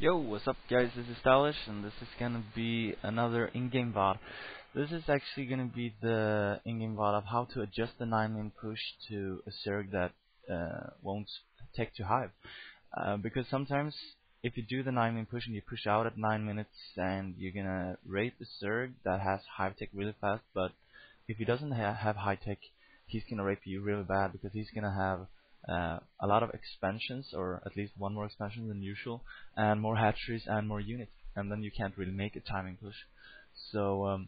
Yo, what's up guys, this is Stylish and this is gonna be another in-game VOD. This is actually gonna be the in-game VOD of how to adjust the 9-min push to a Zerg that won't take to Hive. Because sometimes if you do the 9-min push and you push out at 9 minutes and you're gonna raid the Zerg that has Hive tech really fast, but if he doesn't have high tech, he's gonna rape you really bad because he's gonna have a lot of expansions, or at least one more expansion than usual, and more hatcheries and more units, and then you can't really make a timing push. So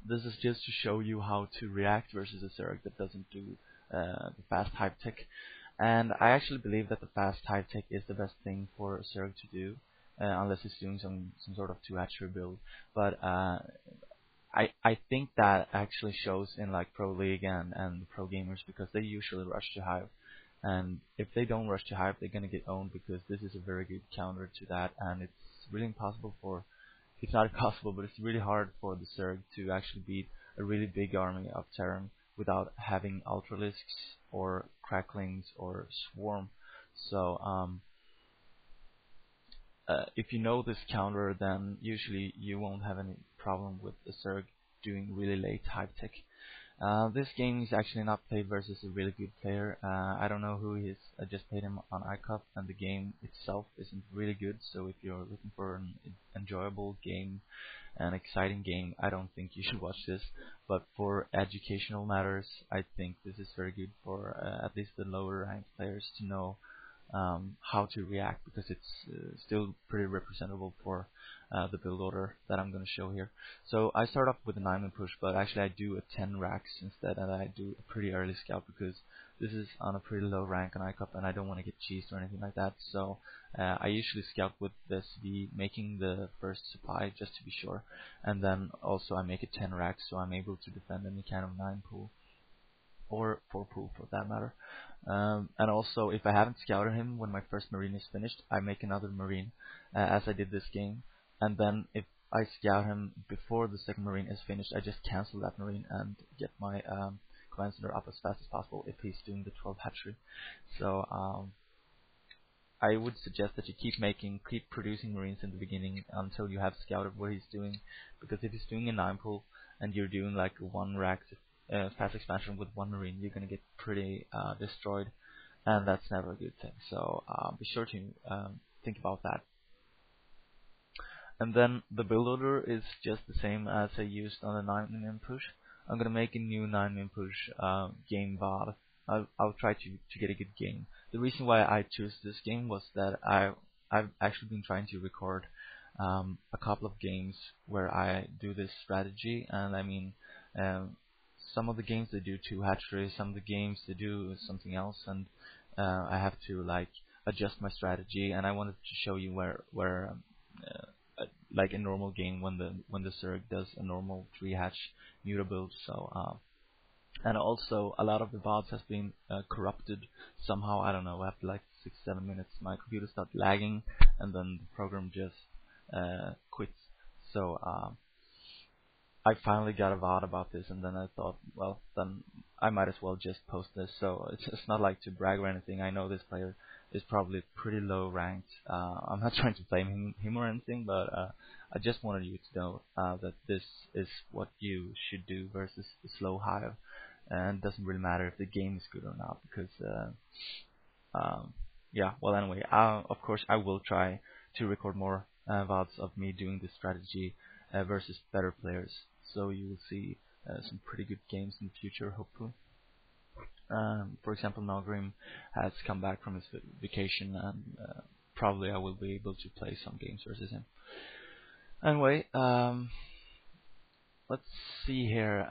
this is just to show you how to react versus a Zerg that doesn't do the fast Hive tech. And I actually believe that the fast Hive tech is the best thing for a Zerg to do, unless he's doing some sort of 2 hatchery build. But I think that actually shows in like Pro League and Pro Gamers, because they usually rush to Hive. And if they don't rush to Hive, they're gonna get owned, because this is a very good counter to that, and it's really impossible for, it's not impossible, but it's really hard for the Zerg to actually beat a really big army of Terran without having Ultralisks or Cracklings or Swarm. So if you know this counter, then usually you won't have any problem with the Zerg doing really late Hive tech. This game is actually not played versus a really good player. I don't know who he is. I just played him on iCup, and the game itself isn't really good. So if you're looking for an enjoyable game, an exciting game, I don't think you should watch this. But for educational matters, I think this is very good for at least the lower ranked players to know how to react, because it's still pretty representable for the build order that I'm going to show here. So I start off with a 9-min push, but actually I do a 10 racks instead, and I do a pretty early scout because this is on a pretty low rank on iCup and I don't want to get cheesed or anything like that. So I usually scout with the SV, making the first supply just to be sure, and then also I make it 10 racks so I'm able to defend any kind of 9 pool. Or 4 pool for that matter. And also, if I haven't scouted him when my first marine is finished, I make another marine, as I did this game. And then if I scout him before the second marine is finished, I just cancel that marine and get my command center up as fast as possible if he's doing the 12 hatchery. So I would suggest that you keep producing marines in the beginning until you have scouted what he's doing, because if he's doing a 9 pool and you're doing like a 1 rack fast expansion with 1 marine, you're gonna get pretty destroyed, and that's never a good thing. So be sure to think about that. And then the build order is just the same as I used on the 9-min push. I'm gonna make a new 9-min push game VOD. I'll try to get a good game. The reason why I chose this game was that I've actually been trying to record a couple of games where I do this strategy, and I mean some of the games they do 2 hatcheries, some of the games they do something else, and I have to like adjust my strategy. And I wanted to show you where like a normal game when the Zerg does a normal 3 hatch muta build. So and also a lot of the VODs has been corrupted somehow. I don't know. After like 6-7 minutes, my computer started lagging, and then the program just quits. So I finally got a VOD about this, and then I thought, well, then I might as well just post this. So it's not like to brag or anything. I know this player is probably pretty low ranked. I'm not trying to blame him or anything, but I just wanted you to know that this is what you should do versus the slow Hive. And it doesn't really matter if the game is good or not, because yeah, well, anyway, of course I will try to record more VODs of me doing this strategy versus better players. So you will see some pretty good games in the future, hopefully. For example, Nogrim has come back from his vacation, and probably I will be able to play some games versus him. Anyway, let's see here.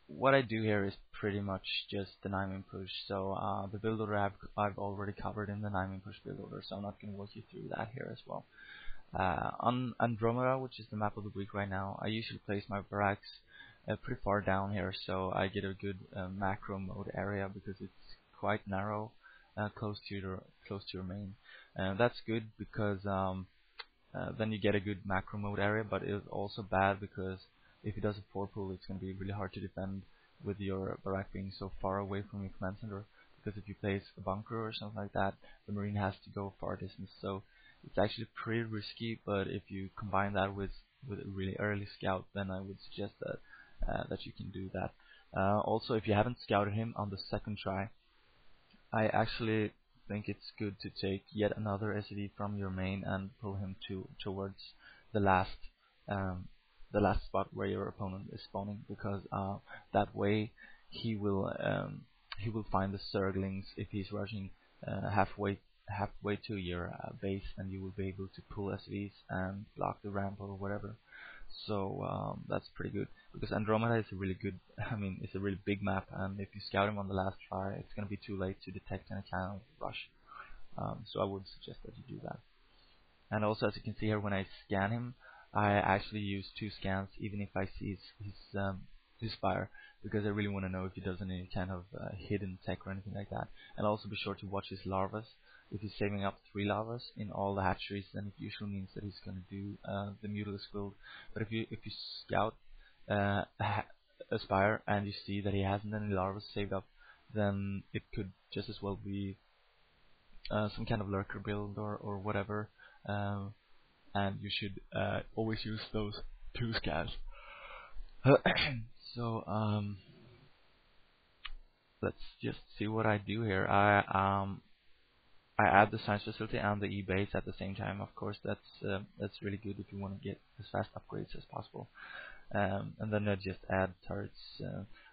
What I do here is pretty much just the 9-min push. So the build order I've already covered in the 9-min push build order, so I'm not going to walk you through that here as well. On Andromeda, which is the map of the week right now, I usually place my barracks pretty far down here, so I get a good macro mode area, because it's quite narrow, close to your main. And that's good because then you get a good macro mode area, but it's also bad because if he does a 4 pool, it's going to be really hard to defend with your barrack being so far away from your command center. Because if you place a bunker or something like that, the marine has to go far distance. So it's actually pretty risky. But if you combine that with a really early scout, then I would suggest that you can do that. Also, if you haven't scouted him on the second try, I actually think it's good to take yet another SCV from your main and pull him towards the last um, the last spot where your opponent is spawning, because that way he will he will find the Zerglings if he's rushing halfway to your base, and you will be able to pull SVs and block the ramp or whatever. So that's pretty good, because Andromeda is a really good, I mean, it's a really big map, and if you scout him on the last try, it's going to be too late to detect any kind of rush. So I would suggest that you do that. And also, as you can see here, when I scan him, I actually use 2 scans, even if I see his fire, because I really want to know if he does any kind of hidden tech or anything like that. And also be sure to watch his larvas. If he's saving up 3 larvas in all the hatcheries, then it usually means that he's going to do the Mutalisk build. But if you scout a spire and you see that he hasn't any larvas saved up, then it could just as well be some kind of lurker build or whatever. And you should always use those 2 scans. So let's just see what I do here. I add the science facility and the e-base at the same time. Of course, that's really good if you want to get as fast upgrades as possible. And then I just add turrets.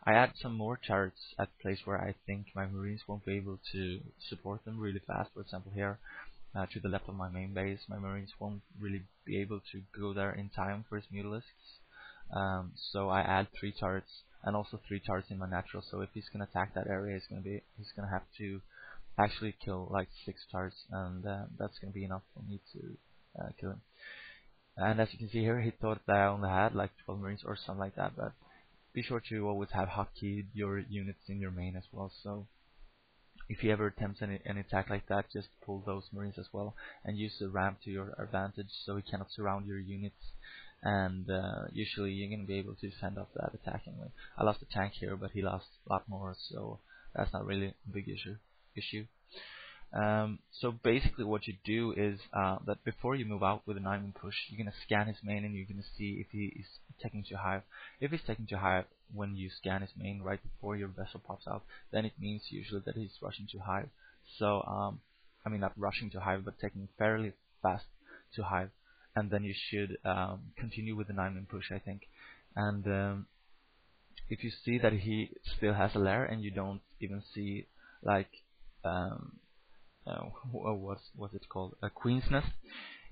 I add some more turrets at the place where I think my marines won't be able to support them really fast. For example, here to the left of my main base, my marines won't really be able to go there in time for his Mutalisks. So I add 3 turrets and also 3 turrets in my natural. So if he's gonna attack that area, he's gonna have to actually kill like 6 turrets, and that's gonna be enough for me to kill him. And as you can see here, he thought that I only had like 12 marines or something like that, but be sure to always have hotkeyed your units in your main as well. So if he ever attempts any attack like that, just pull those marines as well and use the ramp to your advantage, so he cannot surround your units. And usually you're going to be able to send off that attack anyway. I lost a tank here, but he lost a lot more, so that's not really a big issue. So basically what you do is that before you move out with a 9-man push, you're going to scan his main and you're going to see if he is taking to Hive. If he's taking to Hive when you scan his main right before your vessel pops out, then it means usually that he's rushing to Hive. So, I mean not rushing to Hive, but taking fairly fast to Hive. And then you should continue with the 9-man push, I think. And if you see that he still has a lair and you don't even see like what's it called, a queen's nest.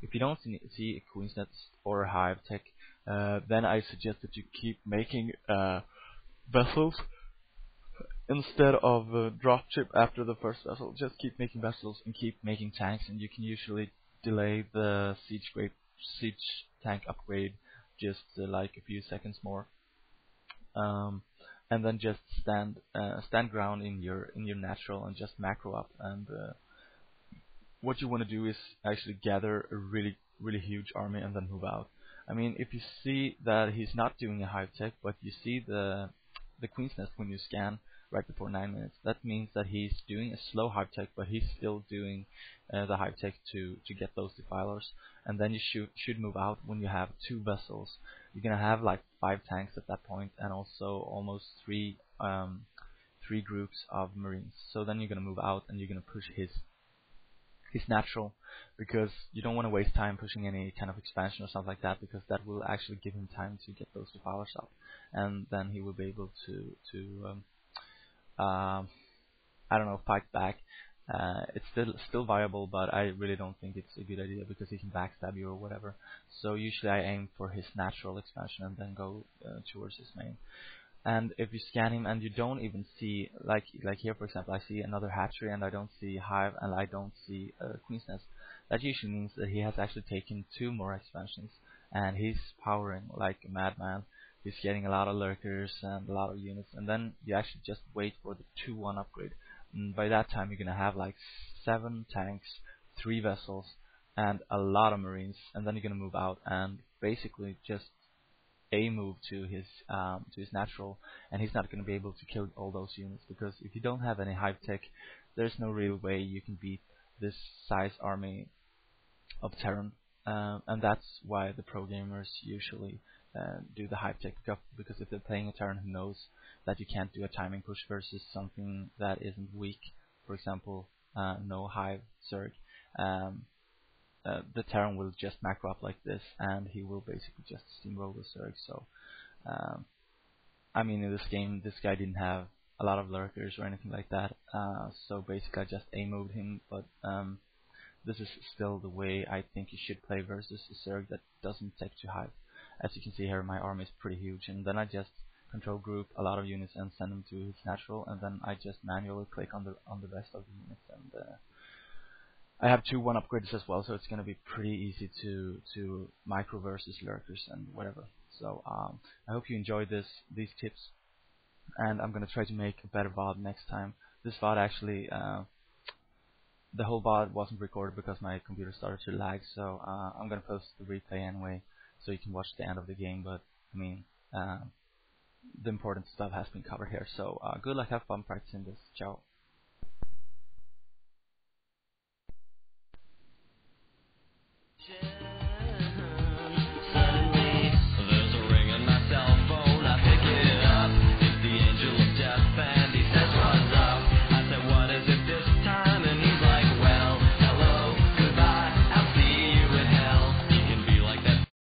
If you don't see a queen's nest or a hive tech, then I suggest that you keep making vessels instead of dropship after the first vessel. Just keep making vessels and keep making tanks, and you can usually delay the siege tank upgrade just like a few seconds more. And then just stand ground in your natural and just macro up. And what you want to do is actually gather a really huge army and then move out. I mean, if you see that he's not doing a hive tech, but you see the queen's nest when you scan right before 9 minutes, that means that he's doing a slow hive tech, but he's still doing the hive tech to get those defilers. And then you should move out when you have 2 vessels. You're gonna have like 5 tanks at that point, and also almost 3 groups of marines. So then you're gonna move out and you're gonna push his natural, because you don't want to waste time pushing any kind of expansion or something like that, because that will actually give him time to get those defilers up, and then he will be able to I don't know, fight back. It's still viable, but I really don't think it's a good idea because he can backstab you or whatever. So usually I aim for his natural expansion and then go towards his main. And if you scan him and you don't even see, like here for example, I see another hatchery and I don't see hive and I don't see queen's nest, that usually means that he has actually taken 2 more expansions and he's powering like a madman. He's getting a lot of lurkers and a lot of units, and then you actually just wait for the 2-1 upgrade. And by that time you're gonna have like 7 tanks, 3 vessels, and a lot of marines, and then you're gonna move out and basically just move to his natural, and he's not going to be able to kill all those units, because if you don't have any hive tech, there's no real way you can beat this size army Terran, and that's why the pro gamers usually do the Hive tech, because if they're playing a Terran who knows that you can't do a timing push versus something that isn't weak, for example, no Hive Zerg, the Terran will just macro up like this, and he will basically just steamroll the Zerg. So, I mean, in this game, this guy didn't have a lot of lurkers or anything like that, so basically I just A-moved him, but this is still the way I think you should play versus a Zerg that doesn't take to Hive. As you can see here, my army is pretty huge, and then I just control group a lot of units and send them to his natural, and then I just manually click on the rest of the units, and I have 2-1 upgrades as well, so it's going to be pretty easy to micro versus lurkers and whatever. So I hope you enjoyed these tips, and I'm going to try to make a better VOD next time. This VOD actually, the whole VOD wasn't recorded because my computer started to lag, so I'm going to post the replay anyway, so you can watch the end of the game. But I mean, the important stuff has been covered here. So good luck, have fun practicing this. Ciao.